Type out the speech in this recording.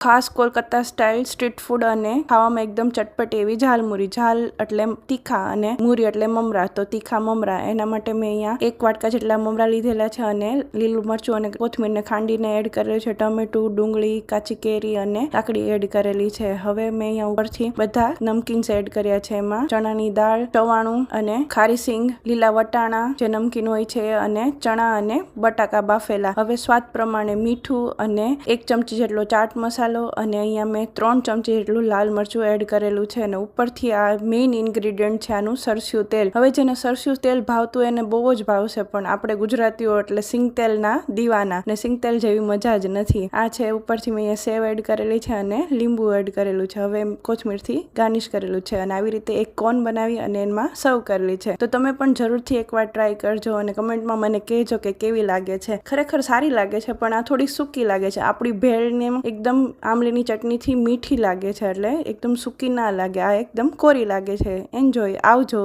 ખાસ Kolkata style street food અને ખાવામાં એકદમ ચટપટી એવી ઝાલમુરી. ઝાલ એટલે તીખા અને મુરી એટલે મમરા. તો તીખા મમરા એના માટે મેં અહીંયા 1 વાટકા જેટલા મમરા લીધેલા છે અને લીલું મરચું અને કોથમીરને ખાંડીને એડ કરેલું છે. ટમેટું, ડુંગળી, કાચી કેરી અને કાકડી એડ કરેલી છે. હવે મેં અહીંયા ઉપરથી બધા નમકીન્સ એડ કર્યા છે. એમાં ચણાની દાળ, ચવાણું અને ખારી સિંગ, લીલા વટાણા જે નમકીન હોય છે અને ચણા અને બટાકા બાફેલા. હવે સ્વાદ પ્રમાણે મીઠું અને 1 ચમચી જેટલો ચાટ મસાલો અને અહીંયા મેં 3 ચમચી જેટલું લાલ મરચું એડ કરેલું છે. અને ઉપરથી આ મેઇન ઇન્ગ્રેડિયન્ટ છે આનું સરસ્યું તેલ. હવે જેને સરસ્યું તેલ ભાવતું એને બહુ જ ભાવશે, પણ આપણે ગુજરાતીઓ એટલે સિંગ તેલના દીવાના ને સિંગ તેલ જેવી મજા જ નથી. આ છે ઉપરથી મેં અહીંયા સેવ એડ કરેલી છે અને લીંબુ એડ કરેલું છે. હવે કોથમીરથી ગાર્નિશ કરેલું છે અને આવી રીતે એક કોન બનાવી અને એમાં સર્વ કરેલી છે. તો તમે પણ જરૂરથી એકવાર ટ્રાય કરજો અને કમેન્ટમાં મને કહેજો કે કેવી લાગે છે. ખરેખર સારી લાગે છે, પણ આ થોડી સૂકી લાગે છે. આપણી ભેળને એકદમ આમલીની ચટણીથી મીઠી લાગે છે એટલે એકદમ સૂકી ના લાગે. આ એકદમ કોરી લાગે છે. એન્જોય. આવજો.